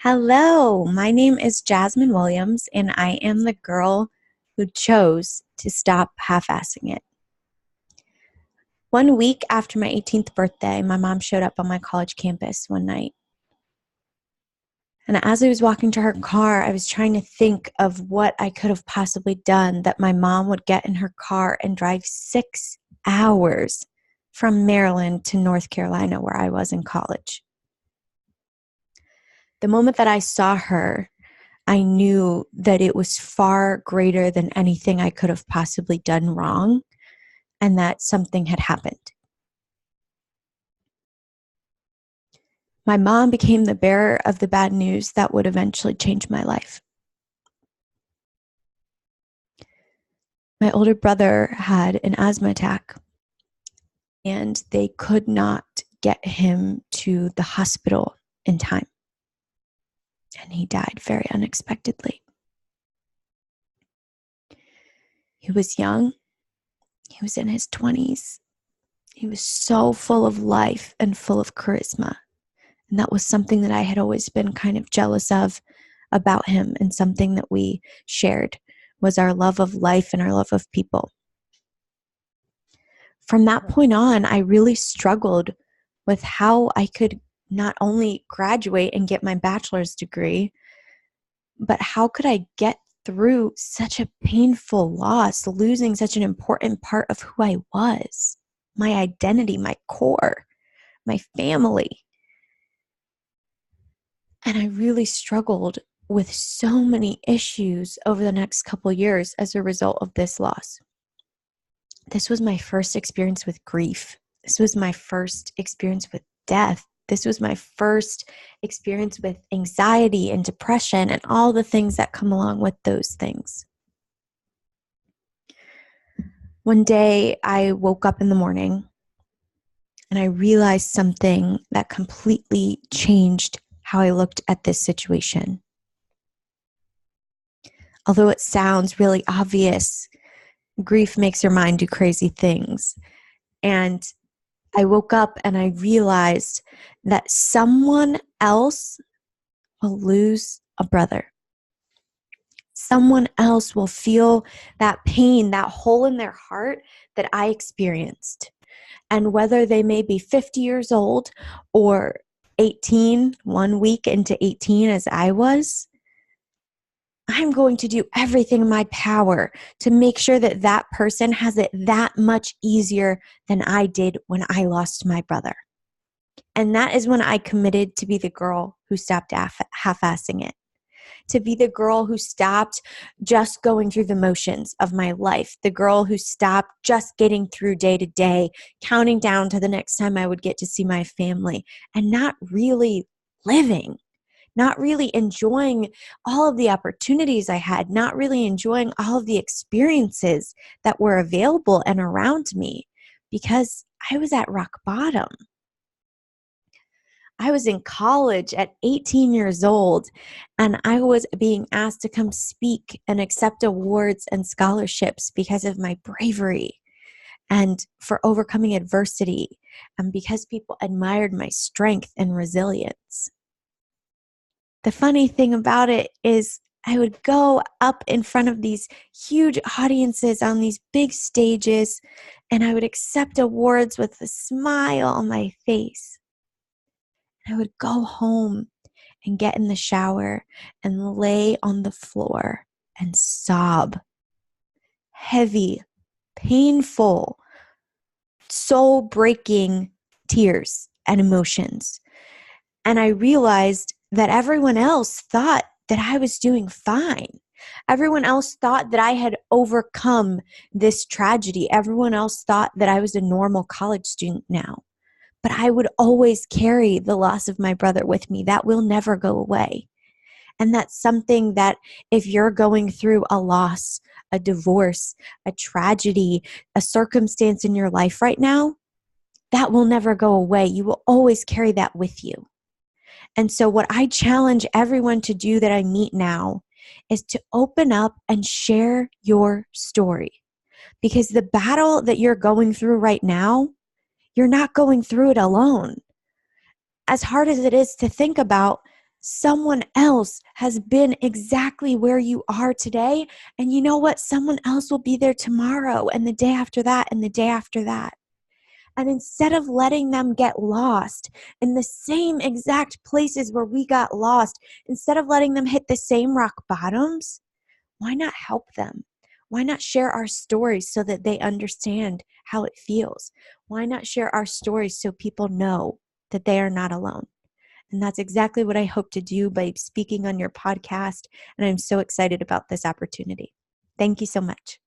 Hello, my name is Jasmine Williams, and I am the girl who chose to stop half assing it. 1 week after my 18th birthday, my mom showed up on my college campus one night. And as I was walking to her car, I was trying to think of what I could have possibly done that my mom would get in her car and drive 6 hours from Maryland to North Carolina, where I was in college. The moment that I saw her, I knew that it was far greater than anything I could have possibly done wrong, and that something had happened. My mom became the bearer of the bad news that would eventually change my life. My older brother had an asthma attack, and they could not get him to the hospital in time. And he died very unexpectedly. He was young. He was in his 20s. He was so full of life and full of charisma. And that was something that I had always been kind of jealous of about him, and something that we shared was our love of life and our love of people. From that point on, I really struggled with how I could not only graduate and get my bachelor's degree, but how could I get through such a painful loss, losing such an important part of who I was, my identity, my core, my family. And I really struggled with so many issues over the next couple of years as a result of this loss. This was my first experience with grief. This was my first experience with death. This was my first experience with anxiety and depression and all the things that come along with those things. One day I woke up in the morning and I realized something that completely changed how I looked at this situation. Although it sounds really obvious, grief makes your mind do crazy things. And I woke up and I realized that someone else will lose a brother. Someone else will feel that pain, that hole in their heart that I experienced. And whether they may be 50 years old or 18, 1 week into 18 as I was, I'm going to do everything in my power to make sure that that person has it that much easier than I did when I lost my brother. And that is when I committed to be the girl who stopped half-assing it, to be the girl who stopped just going through the motions of my life, the girl who stopped just getting through day to day, counting down to the next time I would get to see my family, and not really living. Not really enjoying all of the opportunities I had, not really enjoying all of the experiences that were available and around me, because I was at rock bottom. I was in college at 18 years old, and I was being asked to come speak and accept awards and scholarships because of my bravery and for overcoming adversity, and because people admired my strength and resilience. The funny thing about it is I would go up in front of these huge audiences on these big stages, and I would accept awards with a smile on my face. I would go home and get in the shower and lay on the floor and sob. Heavy, painful, soul-breaking tears and emotions. And I realized that everyone else thought that I was doing fine. Everyone else thought that I had overcome this tragedy. Everyone else thought that I was a normal college student now. But I would always carry the loss of my brother with me. That will never go away. And that's something that if you're going through a loss, a divorce, a tragedy, a circumstance in your life right now, that will never go away. You will always carry that with you. And so what I challenge everyone to do that I meet now is to open up and share your story. Because the battle that you're going through right now, you're not going through it alone. As hard as it is to think about, someone else has been exactly where you are today. And you know what? Someone else will be there tomorrow and the day after that and the day after that. And instead of letting them get lost in the same exact places where we got lost, instead of letting them hit the same rock bottoms, why not help them? Why not share our stories so that they understand how it feels? Why not share our stories so people know that they are not alone? And that's exactly what I hope to do by speaking on your podcast. And I'm so excited about this opportunity. Thank you so much.